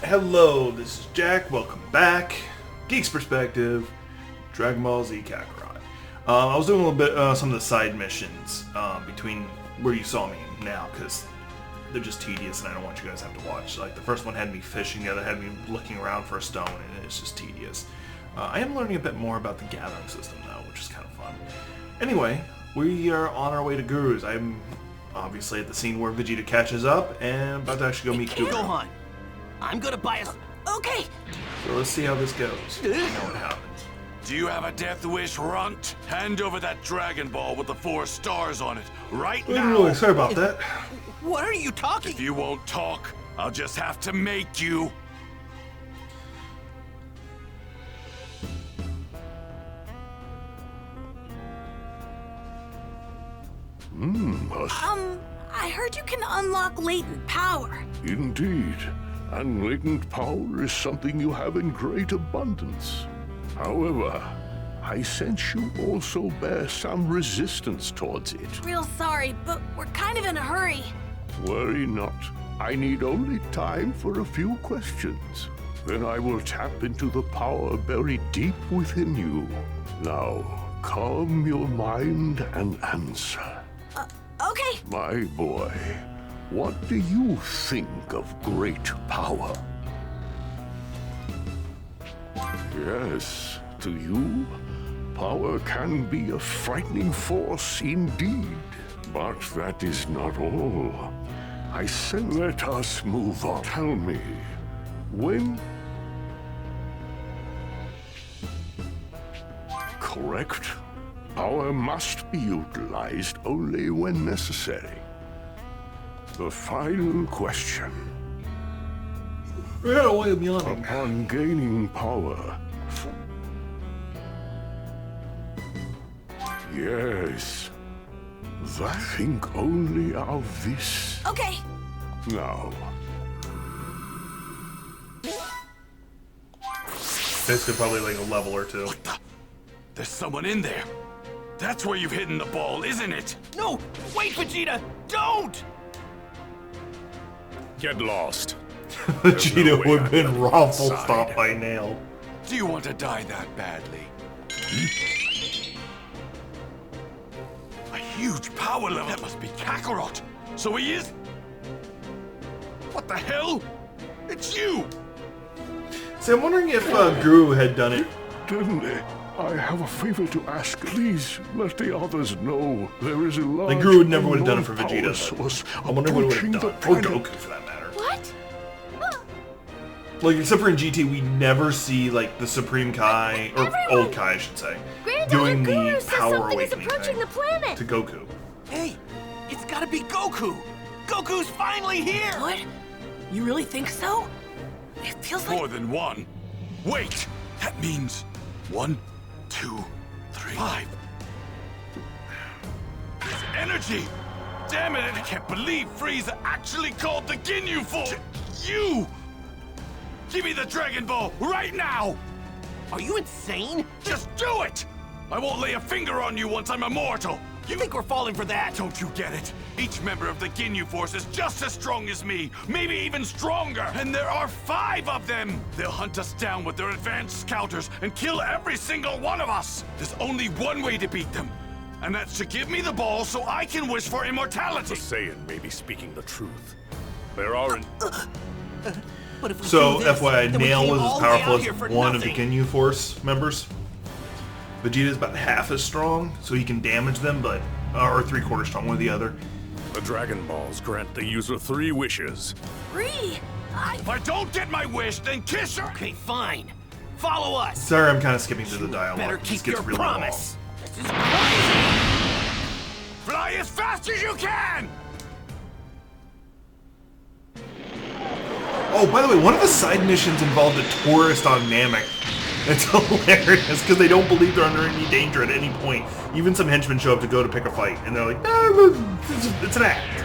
Hello, this is Jack. Welcome back. Geek's Perspective, Dragon Ball Z Kakarot. I was doing a little bit some of the side missions between where you saw me now because they're just tedious and I don't want you guys to have to watch. Like the first one had me fishing, the other had me looking around for a stone, and it's just tedious. I am learning a bit more about the gathering system though, which is kind of fun. Anyway, we are on our way to Guru's. I'm obviously at the scene where Vegeta catches up and about to actually go meet Guru. Gohan, I'm gonna buy us. Okay. So let's see how this goes. You know what happens. Do you have a death wish, Runt? Hand over that Dragon Ball with the 4 stars on it, right now! Really sorry about that. What are you talking? If you won't talk, I'll just have to make you. I heard you can unlock latent power. Indeed, and latent power is something you have in great abundance. However, I sense you also bear some resistance towards it. Real sorry, but we're kind of in a hurry. Worry not. I need only time for a few questions. Then I will tap into the power buried deep within you. Now, calm your mind and answer. Okay. My boy, what do you think of great power? Yes, to you, power can be a frightening force indeed. But that is not all. Let us move on. Tell me, when... Correct. Power must be utilized only when necessary. The final question. Yeah, why am I yawning? Upon gaining power... Yes. Think only of this. Okay. Now. Basically probably like a level or two. What the? There's someone in there. That's where you've hidden the ball, isn't it? No! Wait, Vegeta! Don't! Get lost. Vegeta would have been ruffled outside. stopped by Nail. Do you want to die that badly? A huge power level. That must be Kakarot. So he is... What the hell? It's you! See, I'm wondering if Guru had done it. Didn't it? I have a favor to ask. Please let the others know there is a large Guru would never would have done it for power Vegeta. source I wonder what he would approaching have the done. Or planet. Goku, for that matter. What? Like, except for in GT, we never see, like, the Supreme Kai, or Everyone! Old Kai, I should say, Granddaughter doing Guru the says power something is awakening approaching thing the planet. to Goku. Hey, it's gotta be Goku! Goku's finally here! What? You really think so? It feels like... More than one. Wait! That means 1, 2, 3, 5. His energy! Damn it, I can't believe Frieza actually called the Ginyu Force! You! Give me the Dragon Ball right now! Are you insane? Just do it! I won't lay a finger on you once I'm immortal! You think we're falling for that? Don't you get it? Each member of the Ginyu Force is just as strong as me, maybe even stronger, and there are 5 of them! They'll hunt us down with their advanced scouters and kill every single one of us! There's only one way to beat them, and that's to give me the ball so I can wish for immortality! Saiyan may be speaking the truth. There are... But if we So, do this, FYI, then we Nail came was all as the way powerful out here for as one of the nothing. Ginyu Force members. Vegeta's about half as strong, so he can damage them, but... or 3/4 strong, one or the other. The Dragon Balls grant the user 3 wishes. Free. If I don't get my wish, then kiss her! Okay, fine. Follow us. Sorry, I'm kind of skipping through the dialogue. Better It just keep gets your really promise. This is crazy! Fly as fast as you can! Oh, by the way, one of the side missions involved a tourist on Namek. It's hilarious, because they don't believe they're under any danger at any point. Even some henchmen show up to go to pick a fight, and they're like, it's an act.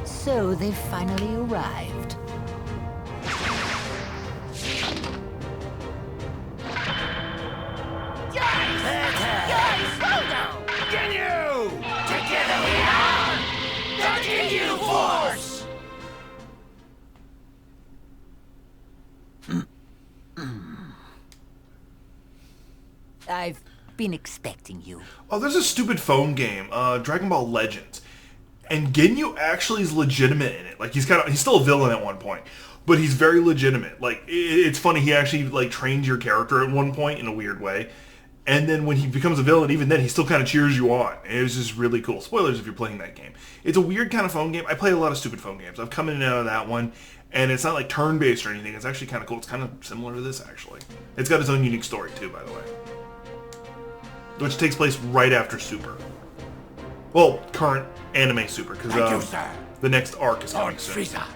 So they finally arrived. Ginyu! Together we are the I've been expecting you. Oh, there's a stupid phone game, Dragon Ball Legends. And Ginyu actually is legitimate in it. Like, he's still a villain at one point. But he's very legitimate. Like, it's funny, he actually, like, trains your character at one point in a weird way. And then when he becomes a villain, even then, he still kind of cheers you on. It was just really cool. Spoilers if you're playing that game. It's a weird kind of phone game. I play a lot of stupid phone games. I've come in and out of that one. And it's not like turn-based or anything. It's actually kind of cool. It's kind of similar to this, actually. It's got its own unique story, too, by the way. Which takes place right after Super. Well, current anime Super, because the next arc is coming soon. Frieza,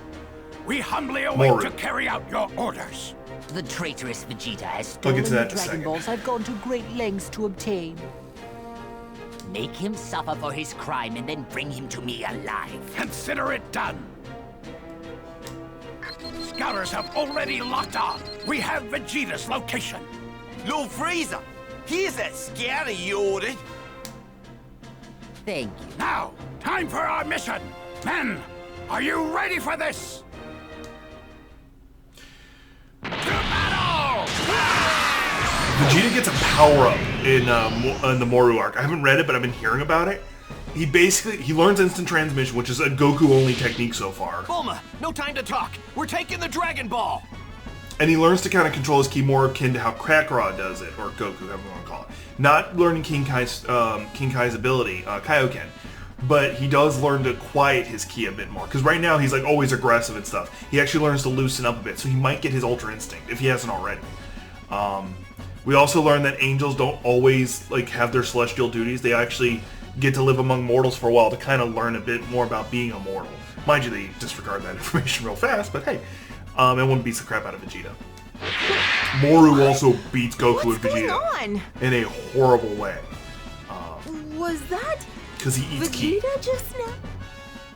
we humbly await Moru. to carry out your orders. The traitorous Vegeta has We'll stolen get to the that in a Dragon second. Balls I've gone to great lengths to obtain. Make him suffer for his crime and then bring him to me alive. Consider it done. Scouters have already locked on. We have Vegeta's location. Lord Frieza, here's that scouter you ordered. Thank you. Now, time for our mission. Men, are you ready for this? To battle! Vegeta gets a power-up in the Moru arc. I haven't read it, but I've been hearing about it. He learns instant transmission, which is a Goku-only technique so far. Bulma, no time to talk. We're taking the Dragon Ball. And he learns to kind of control his ki more akin to how Kakarot does it, or Goku, however you want to call it. Not learning King Kai's ability, Kaioken, but he does learn to quiet his ki a bit more. Because right now he's like always aggressive and stuff. He actually learns to loosen up a bit, so he might get his Ultra Instinct if he hasn't already. We also learn that angels don't always like have their celestial duties. They actually get to live among mortals for a while to kind of learn a bit more about being a mortal. Mind you, they disregard that information real fast, but hey. And one beats the crap out of Vegeta. Moru also beats Goku and Vegeta What's going on? in a horrible way. Was that Because he eats ki. Vegeta just now?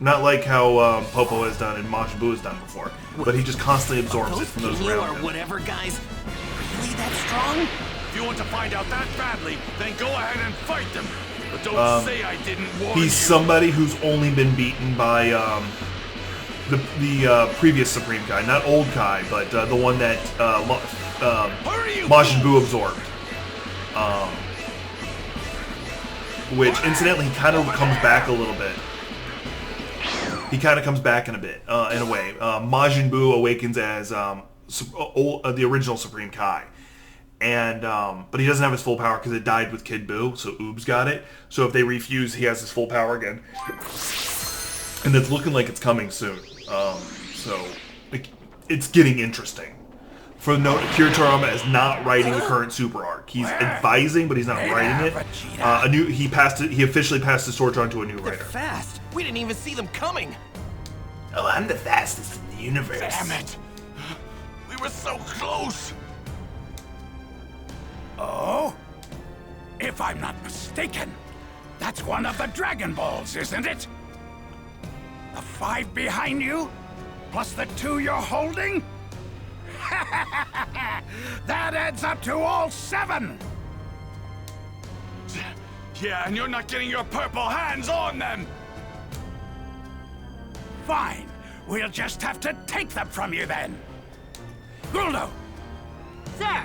Not like how Popo has done and Majin Buu has done before, but he just constantly absorbs it from those Ginyu around or him. whatever, guys, really that strong? If you want to find out that badly, then go ahead and fight them. But don't say I didn't warn you. He's somebody who's only been beaten by the previous Supreme Kai, not old Kai, but the one that Majin Buu absorbed. Which, incidentally, he kind of comes back a little bit. He kind of comes back in a bit, in a way. Majin Buu awakens as the original Supreme Kai. And but he doesn't have his full power because it died with Kid Buu, so Oob's got it. So if they refuse, he has his full power again. And it's looking like it's coming soon. So it's getting interesting. For the note, Akira Toriyama is not writing the current Super arc. He's advising, but he's not writing it. He officially passed his torch on to a new They're writer. fast. We didn't even see them coming. Oh, I'm the fastest in the universe. Damn it! We were so close! Oh? If I'm not mistaken, that's one of the Dragon Balls, isn't it? The 5 behind you? Plus the 2 you're holding? That adds up to all 7! Yeah, and you're not getting your purple hands on them! Fine. We'll just have to take them from you then. Guldo! Sir!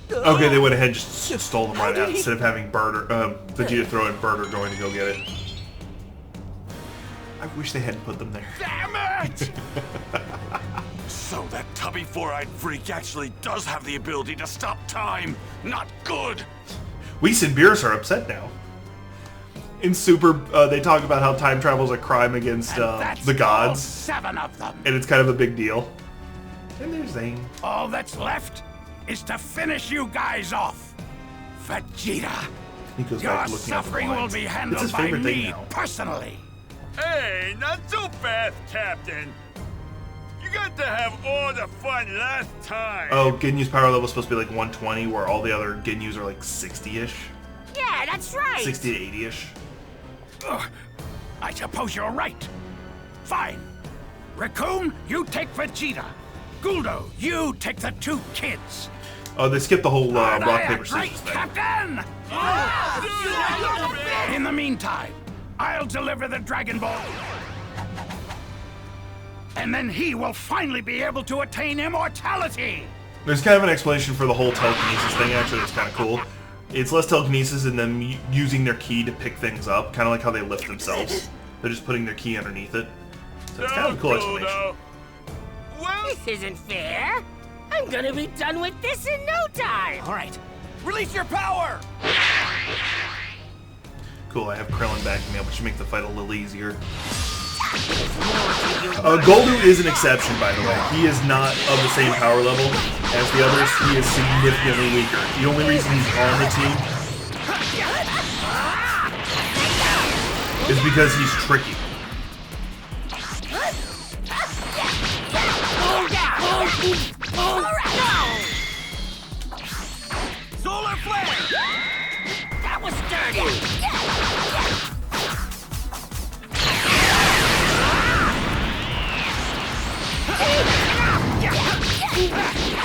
Okay, they went ahead and just stole them right out instead of having Vegeta throw in Bird or going to go get it. I wish they hadn't put them there. Damn it! So that tubby four-eyed freak actually does have the ability to stop time. Not good. Whis and Beerus are upset now. In Super, they talk about how time travel is a crime against That's the all gods, 7 of them. and it's kind of a big deal. And there's Zane. All that's left is to finish you guys off. Vegeta, He goes your back to looking at the suffering will lines. be It's handled his by favorite thing me now. personally. Hey, not so fast, Captain. You got to have all the fun last time. Oh, Ginyu's power level is supposed to be like 120, where all the other Ginyus are like 60-ish. Yeah, that's right! 60 to 80-ish. Ugh, I suppose you're right. Fine. Raccoon, you take Vegeta. Guldo, you take the 2 kids. Oh, they skipped the whole Aren't rock, I a paper, great scissors thing. Captain! In the meantime, I'll deliver the Dragon Ball. And then he will finally be able to attain immortality. There's kind of an explanation for the whole telekinesis thing, actually. It's kind of cool. It's less telekinesis and them using their ki to pick things up, kind of like how they lift themselves. They're just putting their ki underneath it. So it's kind of a cool explanation. Well, this isn't fair. I'm gonna be done with this in no time. All right, release your power! Cool, I have Krillin backing me up, which should make the fight a little easier. Goldu is an exception, by the way. He is not of the same power level as the others. He is significantly weaker. The only reason he's on the team is because he's tricky. Solar flare! That was dirty.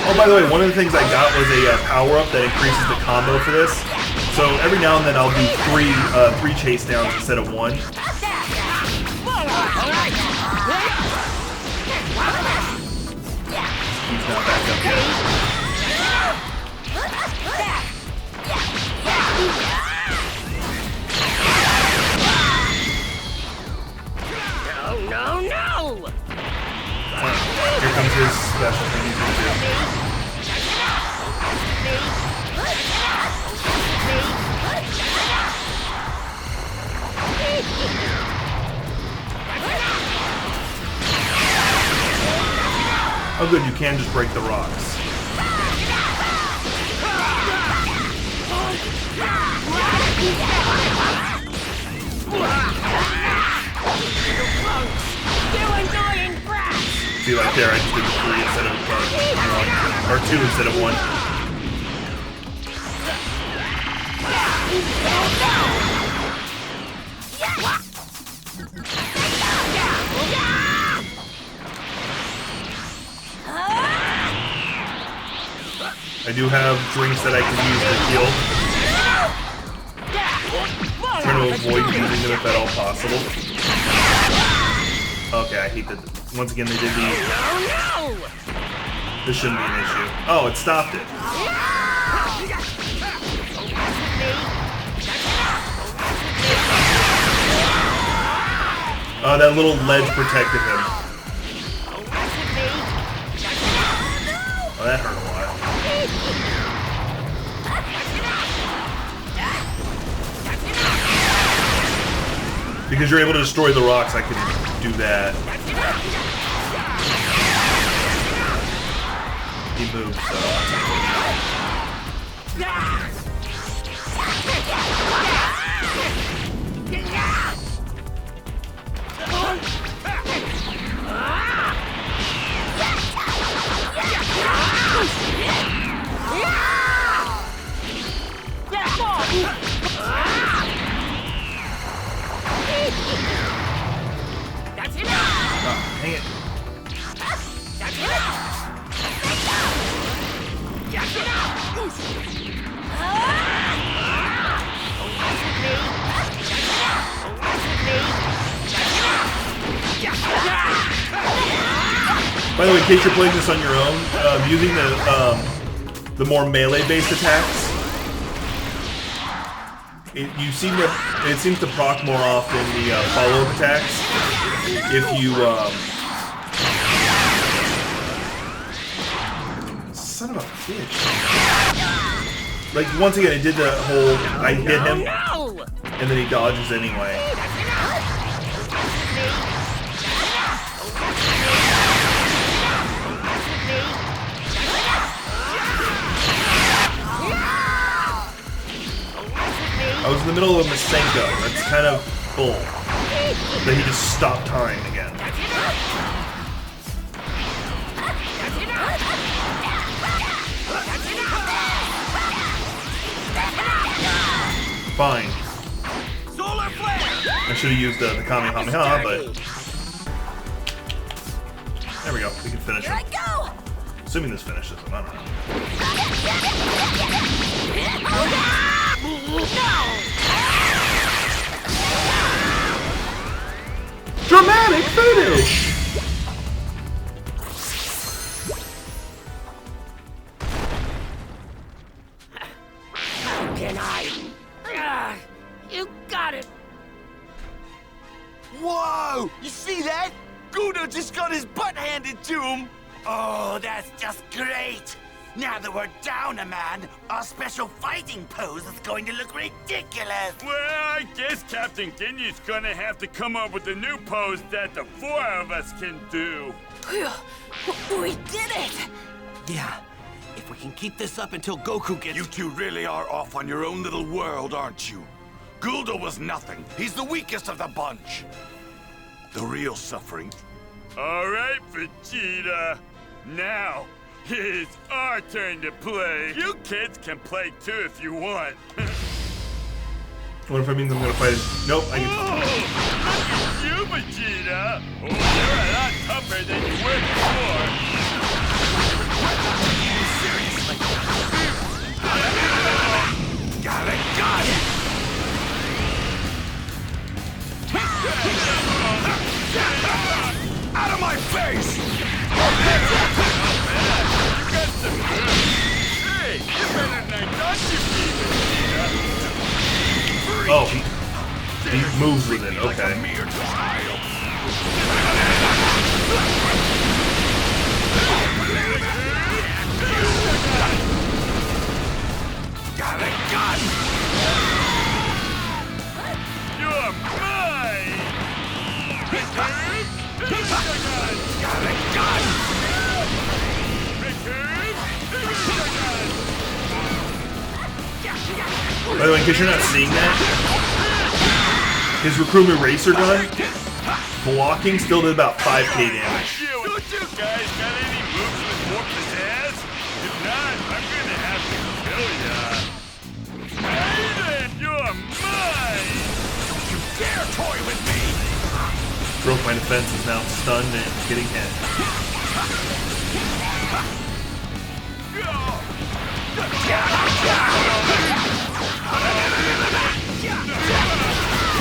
Oh, by the way, one of the things I got was a power-up that increases the combo for this. So every now and then I'll do three chase downs instead of one. He's not back up yet. No, no! Here comes his special thing he's gonna do. Oh good, you can just break the rocks. See, like there, I just did 3 instead of 1. Or 2 instead of 1. I do have drinks that I can use to heal. Trying to avoid using them if at all possible. Okay, I hate that. Once again, they did these. This shouldn't be an issue. Oh, it stopped it. Oh, that little ledge protected him. Oh, that hurt a lot. Because you're able to destroy the rocks, I can do that. He moves, so... That's it. Oh, dang it. That's it. By the way, in case you're playing this on your own, using the more melee-based attacks, it seems to proc more often the follow-up attacks. If you son of a bitch! Like once again, it did the whole I hit him, and then he dodges anyway. I was in the middle of a Masenko. That's kind of bull. But he just stopped time again. Fine. Solar flare! I should have used the Kamehameha, but... There we go. We can finish him. Assuming this finishes him. I don't know. Dramatic finish! You got it. Whoa! You see that? Gudo just got his butt handed to him. Oh, that's just great. Now that we're down a man, our special fighting pose is going to look ridiculous. Well, I guess Captain Ginyu's gonna have to come up with a new pose that the 4 of us can do. We did it! Yeah. If we can keep this up until Goku gets... You two really are off on your own little world, aren't you? Guldo was nothing. He's the weakest of the bunch. The real suffering. All right, Vegeta. Now, it's our turn to play. You kids can play too if you want. What if I means I'm gonna fight it? Nope, I get. Oh, look at you, Vegeta. Oh, you're a lot tougher than you were before. Got it! Out of my face! Hey, you better than I thought you'd be, Vegeta. Oh, he moves with it. Like a Okay. mere child. Got it! You're mine! Return! Got it! By the way, in case you're not seeing that, his recruitment racer gun blocking still did about 5k damage. Don't you guys got any moves with more pizzazz? If not, I'm gonna have to kill ya. Aiden, you're mine! You dare toy with me! Broke my defense, is now stunned and getting hit.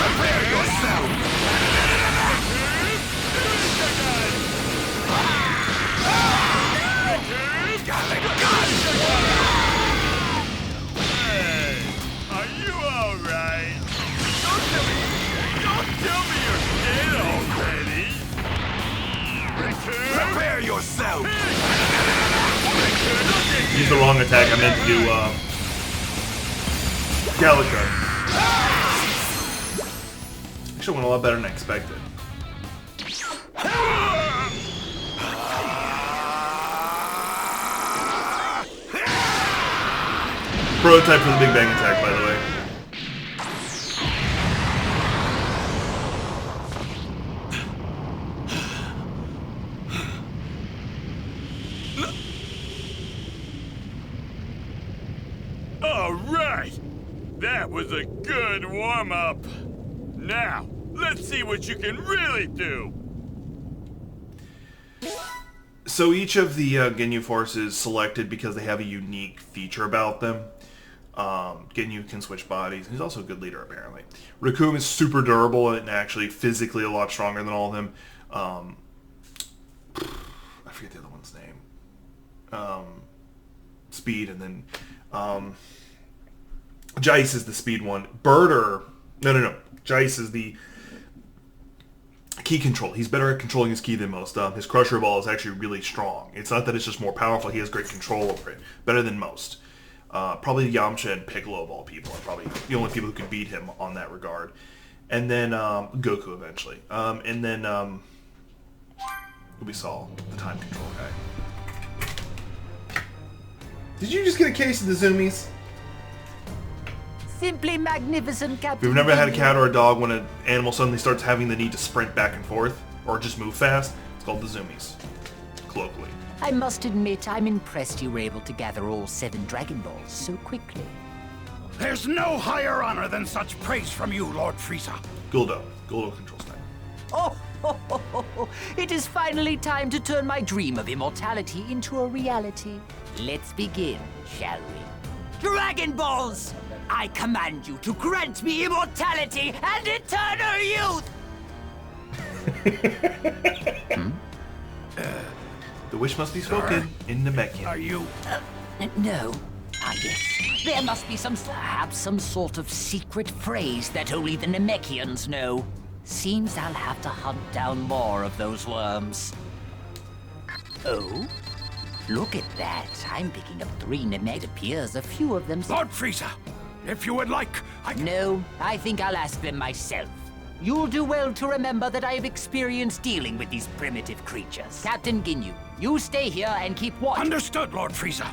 Prepare yourself! Hey, are you alright? Don't tell me you're dead already! Prepare yourself! Use the wrong attack. I meant to do Galaga. Actually went a lot better than I expected. Prototype for the Big Bang attack, by the way. All right! That was a good warm-up. Now, let's see what you can really do. So each of the Ginyu forces selected because they have a unique feature about them. Ginyu can switch bodies. He's also a good leader, apparently. Raccoon is super durable and actually physically a lot stronger than all of them. I forget the other one's name. Speed, and then Jeice is the speed one. No. Jeice is the key control. He's better at controlling his ki than most. His Crusher Ball is actually really strong. It's not that it's just more powerful. He has great control over it. Better than most. Probably Yamcha and Piccolo of all people are probably the only people who can beat him on that regard. And then Goku eventually. And then we saw the time control guy. Did you just get a case of the Zoomies? Simply magnificent, Captain. If you've never had a cat or a dog when an animal suddenly starts having the need to sprint back and forth, or just move fast, it's called the Zoomies, colloquially. I must admit, I'm impressed you were able to gather all 7 Dragon Balls so quickly. There's no higher honor than such praise from you, Lord Frieza. Guldo controls time. Oh, it is finally time to turn my dream of immortality into a reality. Let's begin, shall we? Dragon Balls! I command you to grant me immortality and eternal youth! The wish must be spoken in Namekian. Are you... No. Ah, yes. There must be perhaps some sort of secret phrase that only the Namekians know. Seems I'll have to hunt down more of those worms. Oh? Look at that. I'm picking up 3 Namek. It appears a few of them... Lord Frieza, if you would like, I can... No, I think I'll ask them myself. You'll do well to remember that I have experience dealing with these primitive creatures. Captain Ginyu, you stay here and keep watch. Understood, Lord Frieza.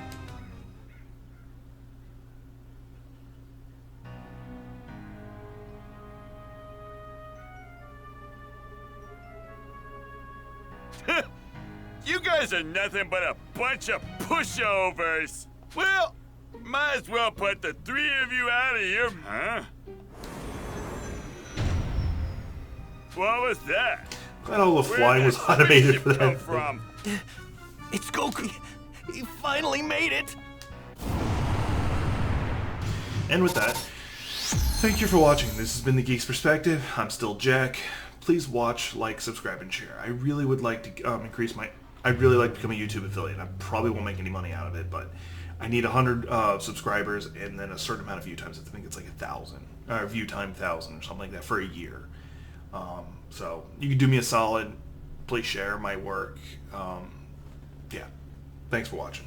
You guys are nothing but a bunch of pushovers. Well, might as well put the 3 of you out of here, huh? What was that? Glad all the Where flying did was that automated spaceship for come that. from? It's Goku. He finally made it. And with that, thank you for watching. This has been The Geek's Perspective. I'm still Jack. Please watch, like, subscribe, and share. I really would like to I'd really like to become a YouTube affiliate. I probably won't make any money out of it, but I need 100 subscribers and then a certain amount of view times. I think it's like 1,000, or view time 1,000 or something like that for a year. So you can do me a solid. Please share my work. Yeah. Thanks for watching.